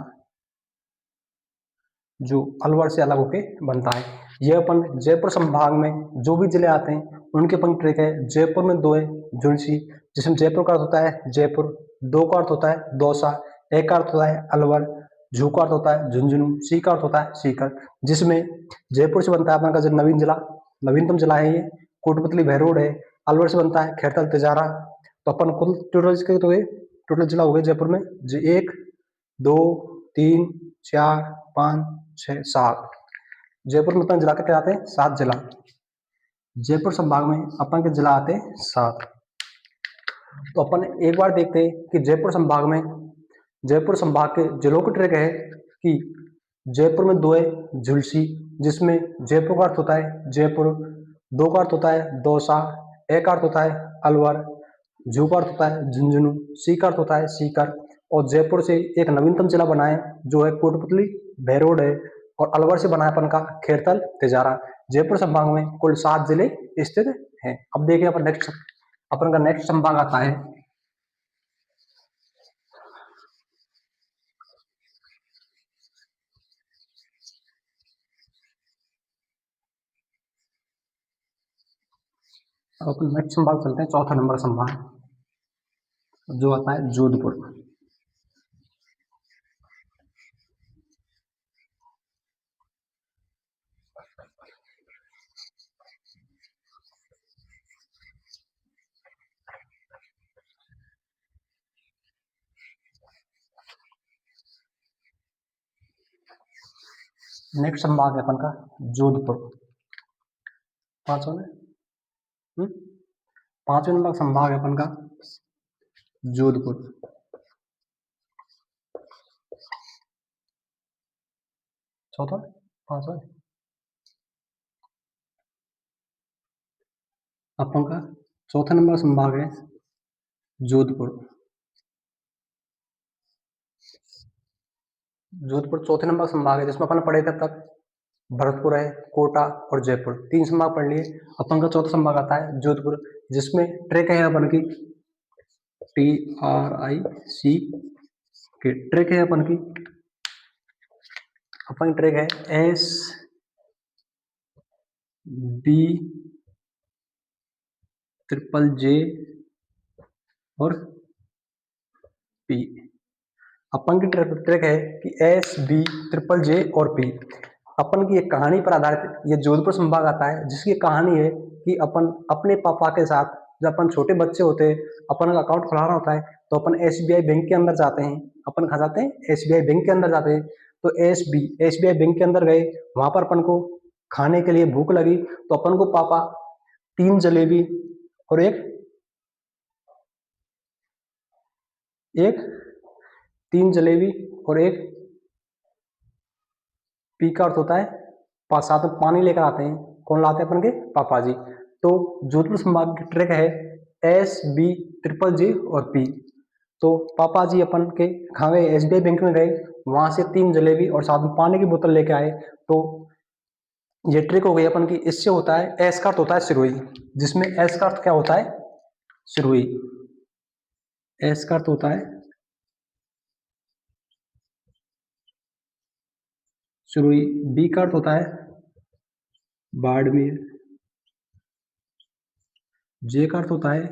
जो अलवर से अलग होके बनता है। यह अपन जयपुर संभाग में जो भी जिले आते हैं उनके अपन ट्रिक है। जयपुर में 2 है झुलसी, जिसमें जयपुर का अर्थ होता है जयपुर, दो का अर्थ होता है दौसा, एक का अर्थ होता है अलवर, झू का अर्थ होता है झुंझुनू, सी का अर्थ होता है सीकर। जिसमें जयपुर से बनता है अपना का जो नवीन जिला, नवीनतम जिला है ये, कोटपुतली बहरोड है। अलवर से बनता है खैरतल तिजारा। तो अपन कुल टोटल जिला हो गए जयपुर में जो 1 2 3 4 5 6 7। जयपुर में अपन जिला के क्या आते हैं 7 जिला। जयपुर संभाग में अपन के जिला आते हैं 7। तो अपन एक बार देखते हैं कि जयपुर संभाग के जिलों की ट्रैक है कि जयपुर में 2 है झुलसी, जिसमें जयपुर का अर्थ होता है जयपुर, 2 का अर्थ होता है दौसा, एक का अर्थ होता है अलवर, झू का अर्थ होता है झुंझुनू, सी का अर्थ होता है सीकर। और जयपुर से एक नवीनतम जिला बना है जो है कोटपुतली बहरोड है। और अलवर से बना है अपन का खैरतल तिजारा। जयपुर संभाग में कुल 7 जिले स्थित हैं। अब देखिए अपन का नेक्स्ट संभाग आता है अब अपन नेक्स्ट संभाग चलते हैं, चौथा नंबर संभाग जो आता है जोधपुर। नेक्स्ट संभाग है अपन का जोधपुर। पांचवा में पांचवें नंबर संभाग है अपन का जोधपुर। चौथा पांचवा अपन का चौथा नंबर संभाग है जोधपुर। जोधपुर चौथे नंबर संभाग है जिसमें अपन पढ़े थे अब तक भरतपुर है, कोटा और जयपुर, 3 संभाग पढ़ लिए। अपन का चौथा संभाग आता है जोधपुर, जिसमें ट्रैक है अपन की TRIC के ट्रैक है अपन की ट्रैक है SBJJJ और P। अपन की ट्रैक है कि SBJJJ और P। अपन की एक कहानी पर आधारित ये जोधपुर संभाग आता है, जिसकी कहानी है कि अपन अपने पापा के साथ जब अपन छोटे बच्चे होते हैं, अपन का अकाउंट खुलाना होता है तो अपन SBI बैंक के अंदर जाते हैं। अपन कहाँ जाते हैं SBI बैंक के अंदर जाते हैं। तो SBI बैंक के अंदर गए, वहां पर अपन को खाने के लिए भूख लगी तो अपन को पापा 3 जलेबी और एक 3 जलेबी और एक पी का अर्थ होता है साथ में पानी लेकर आते हैं। कौन लाते हैं अपन के पापा जी। तो जोधपुर संभाग की ट्रैक है SBJJJ और P। तो पापा जी अपन के खावे SBI बैंक में गए, वहां से 3 जलेबी और साथ में पानी की बोतल लेके आए। तो ये ट्रिक हो गई अपन की। इससे होता है एस का अर्थ होता है सिरोही, जिसमें एस का अर्थ क्या होता है सिरोही। एस का अर्थ होता है सिरोही। बी का अर्थ होता है बाड़मेर। जे का अर्थ होता है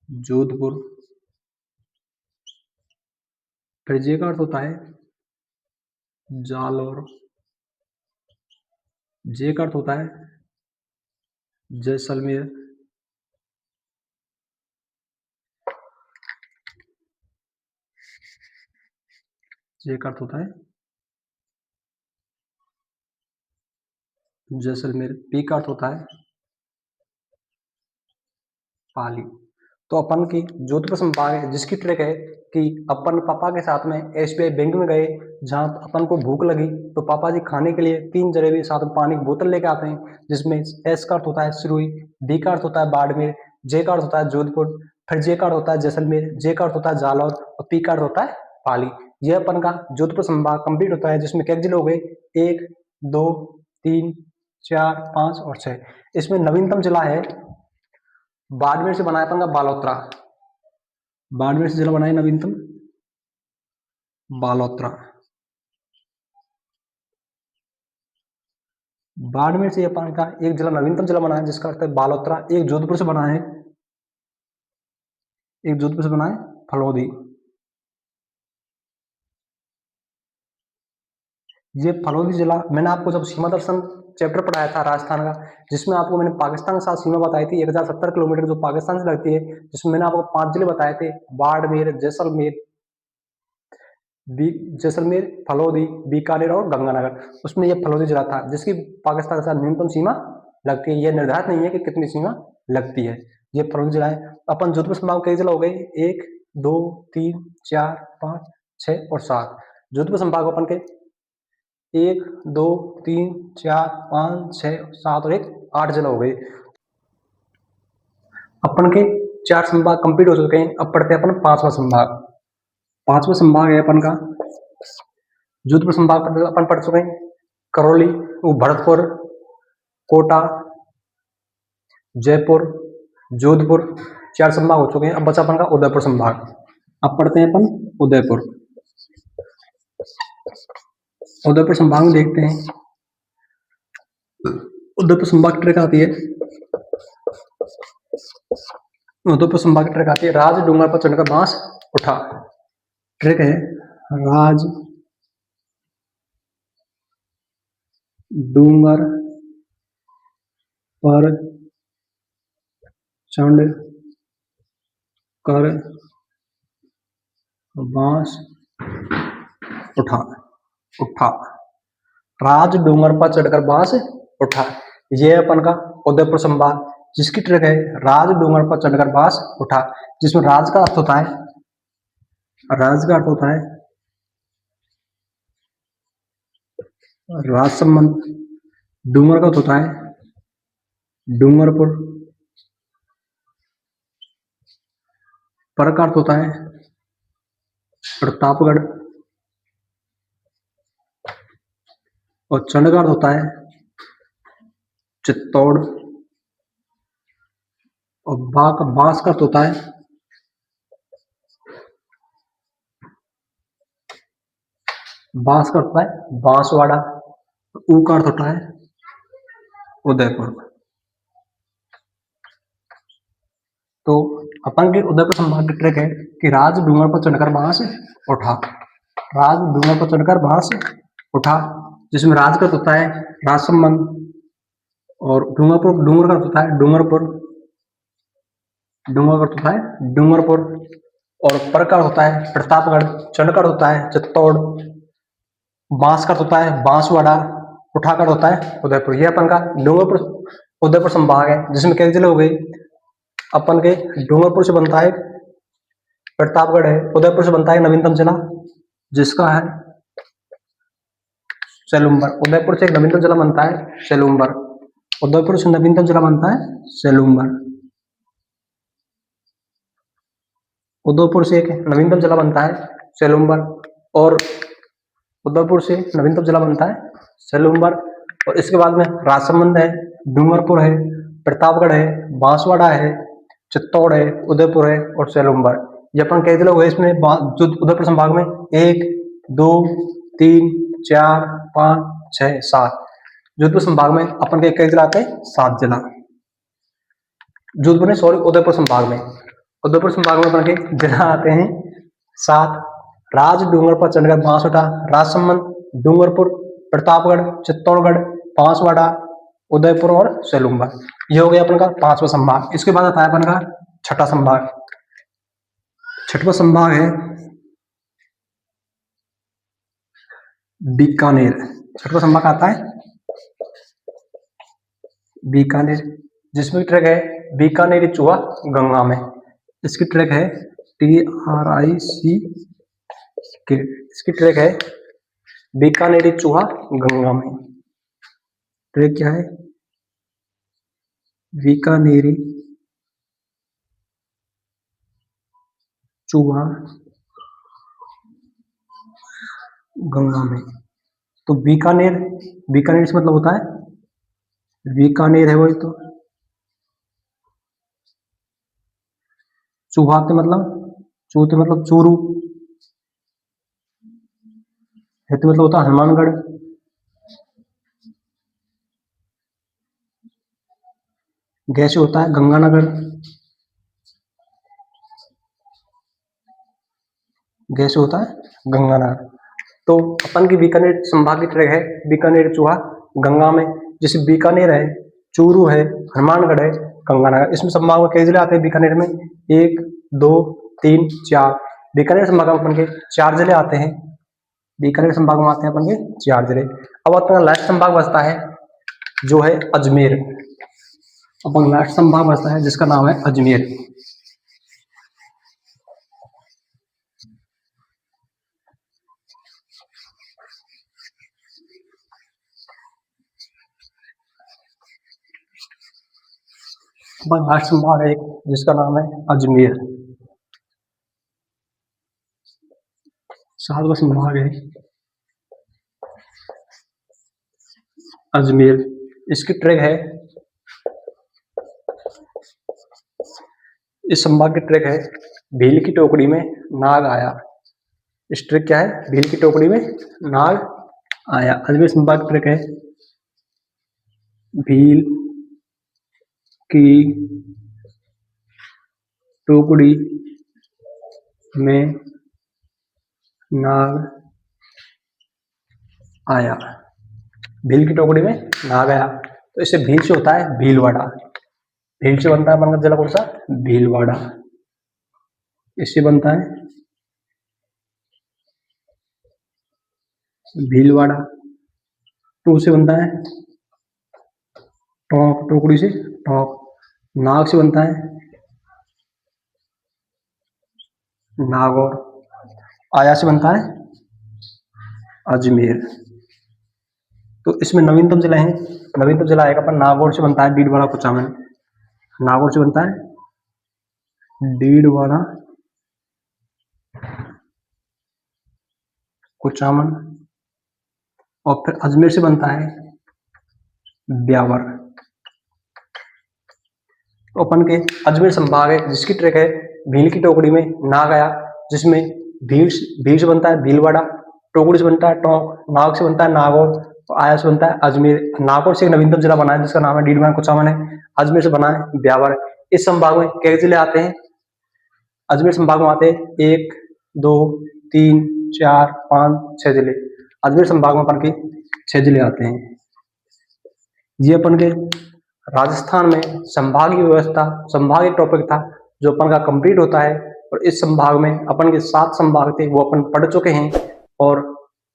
जोधपुर। फिर जे का अर्थ होता है जालौर। जे का अर्थ होता है जैसलमेर। जे का अर्थ होता है जैसलमेर। पी का अर्थ होता है पाली। तो अपन की जोधपुर संभाग है जिसकी ट्रिक है कि अपन पापा के साथ में SBI बैंक में गए, जहां अपन को भूख लगी तो पापा जी खाने के लिए 3 जलेबी साथ में पानी की बोतल लेके आते हैं, जिसमें एस का अर्थ होता है सिरोही, डी का अर्थ होता है बाड़मेर, जे का अर्थ होता है जोधपुर, फिर जे का अर्थ होता है जैसलमेर, जे का अर्थ होता है जालौर और पी का अर्थ होता है पाली। यह अपन का जोधपुर संभाग कंप्लीट होता है, जिसमें कितने जिले हो गए 1 2 3 4 5 और 6। इसमें नवीनतम जिला है बाड़मेर से बनाया अपन का बालोतरा। बाड़मेर से जिला बनाया नवीनतम बालोतरा। बाड़मेर से अपन का एक जिला नवीनतम जिला बना है जिसका अर्थ है बालोतरा, एक जोधपुर से बना है एक जोधपुर से बना है फलौदी। ये फलौदी जिला, मैंने आपको जब सीमा दर्शन चैप्टर पढ़ाया था राजस्थान का, जिसमें आपको मैंने पाकिस्तान के साथ सीमा बताई थी 1070 किलोमीटर जो पाकिस्तान से लगती है, जिसमें मैंने आपको 5 जिले बताए थे, बाड़मेर, जैसलमेर, फलौदी, बीकानेर और गंगानगर। उसमें यह फलौदी जिला था जिसकी पाकिस्तान के साथ न्यूनतम सीमा लगती है। यह निर्धारित नहीं है कि कितनी सीमा लगती है। ये फलौदी जिला है। अपन जोधपुर संभाग कई जिला हो गए, 1 2 3 4 5 6 और 7। जोधपुर संभाग अपन के 1 2 3 4 5 6 7 और 1 8 जिला हो गए। अपन के 4 संभाग कंप्लीट हो चुके हैं। अब पढ़ते हैं अपन 5वां संभाग। 5वां संभाग है अपन का जोधपुर संभाग पर अपन पढ़ चुके हैं। करौली, भरतपुर, कोटा, जयपुर, जोधपुर, 4 संभाग हो चुके हैं। अब बचा अपन का उदयपुर संभाग। अब पढ़ते हैं अपन उदयपुर। उदयपुर संभाग में देखते हैं, उदयपुर संभाग ट्रैक आती है। उदयपुर संभाग ट्रैक आती है राज डूंगर पर चढ़कर बांस उठा। ट्रैक है राज डूंगर पर चढ़ कर बांस उठा। राज डूंगर पर चढ़कर बांस उठा। ये अपन का उदयपुर संभाग, जिसकी ट्रैक है राज डूंगर पर चढ़कर बांस उठा, जिसमें राज का अर्थ होता है, राजसमंद। डूंगर का अर्थ होता है डूंगरपुर। पर का अर्थ होता है प्रतापगढ़। और चंड का अर्थ होता है चित्तौड़। और बांस का अर्थ होता है बांसवाड़ा। ऊ का अर्थ होता है उदयपुर। तो अपन के उदयपुर संभाग की ट्रैक है कि राज डूंगर पर चढ़कर बांस उठा। राज डूंगर पर चढ़कर बांस उठा, जिसमें राज का अर्थ होता है राजसमंद। और डूंगर का अर्थ होता है डूंगरपुर। डूंगरपुर। और पर का अर्थ होता है प्रतापगढ़। चंड का अर्थ होता है चित्तौड़। बांस का अर्थ होता है बांसवाड़ा। उठा का अर्थ होता है उदयपुर। यह अपन का डूंगरपुर उदयपुर संभाग है, जिसमें कई जिले हो गए। अपन के डूंगरपुर से बनता है प्रतापगढ़ है। उदयपुर से बनता है नवीनतम जिला, जिसका है सेलूम्बर। उदयपुर से एक नवीनतम जिला बनता है सेलूम्बर। उदयपुर से नवीनतम जिला बनता है सेलूम्बर। उदयपुर से एक नवीनतम जिला बनता है सेलूम्बर। और उदयपुर से नवीनतम जिला बनता है सेलूम्बर। और इसके बाद में राजसमंद है, डूंगरपुर है, प्रतापगढ़ है, बांसवाड़ा है, चित्तौड़ है, उदयपुर है और सेलूम्बर। ये अपन कई जिले हुए इसमें उदयपुर संभाग में 1 2 3 4 5 6 7। जोधपुर संभाग में अपन के कई जिला आते हैं 7 जिला। जोधपुर में सॉरी उदयपुर संभाग में अपन के जिला आते हैं 7। राज डूंगर पर चढ़कर बांस उठा, राजसमंद, डूंगरपुर, प्रतापगढ़, चित्तौड़गढ़, बांसवाड़ा, उदयपुर और सेलूम्बर। ये हो गया अपन का 5वां संभाग। इसके बाद आता है अपन का 6ठा संभाग। 6वां संभाग है बीकानेर। 6वां संभाग आता है बीकानेर, जिसमें ट्रैक है बीकानेरी चूहा गंगा में। इसकी ट्रैक है TRIC के। इसकी ट्रैक है बीकानेरी चूहा गंगा में। ट्रैक क्या है बीकानेरी चूहा गंगा में। तो बीकानेर से मतलब होता है बीकानेर है वही। तो चूहा के मतलब चूरू है, तो मतलब होता है हनुमानगढ़। गैसे होता है गंगानगर। गैस होता है गंगानगर। तो अपन की बीकानेर संभाग की ट्रैक है बीकानेर चूहा गंगा में, जैसे बीकानेर है, चूरू है, हनुमानगढ़ है, गंगानगर। इसमें संभाग में कई जिले आते हैं बीकानेर में? 1 2 3 4। बीकानेर संभाग में अपन के 4 जिले आते हैं। बीकानेर संभाग में आते हैं अपन के 4 जिले। अब अपना लास्ट संभाग बचता है जो है अजमेर। अपन लास्ट संभाग बचता है जिसका नाम है अजमेर। अपन लास्ट संभाग है एक जिसका नाम है अजमेर। 7वां संभाग है अजमेर। इसकी ट्रैक है, इस संभाग की ट्रैक है भील की टोकरी में नाग आया। इस ट्रैक क्या है? भील की टोकरी में नाग आया। अजमेर संभाग की ट्रैक है भील की टोकरी में नाग आया। भील की टोकरी में नाग आया। तो इससे भील से होता है भीलवाड़ा। भील से बनता है अपन का जिला कौन सा? भीलवाड़ा। इससे बनता है भीलवाड़ा। टू से बनता है टोंक, टोकरी से टोंक। नाग से बनता है नागौर। आया से बनता है अजमेर। तो इसमें नवीनतम जिला है, नवीनतम जिला आएगा अपन नागौर से बनता है डीडवाड़ा कुचामन। नागौर से बनता है डीडवाड़ा कुचामन। और फिर अजमेर से बनता है ब्यावर। तो अपन के अजमेर संभाग है जिसकी ट्रैक है भील की टोकरी में नाग आया, जिसमें भील से बनता है भीलवाड़ा, टोकरी से बनता है टोंक, नाग से बनता है नागौर, तो आया से बनता है अजमेर। नागौर से एक नवीनतम जिला बना है जिसका नाम है डीडवाड़ा कुचामन है। अजमेर से बना है ब्यावर। इस संभाग में कई जिले आते हैं? अजमेर संभाग में आते हैं 1 2 3 4 5 6 जिले। अजमेर संभाग में अपन के 6 जिले आते हैं। ये अपन के राजस्थान में संभागीय व्यवस्था, संभागीय टॉपिक था जो अपन का कंप्लीट होता है। और इस संभाग में अपन के 7 संभाग थे वो अपन पढ़ चुके हैं। और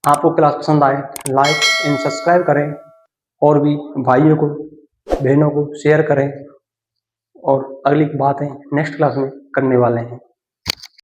आपको क्लास पसंद आए लाइक एंड सब्सक्राइब करें, और भी भाइयों को बहनों को शेयर करें। और अगली बातें नेक्स्ट क्लास में करने वाले हैं।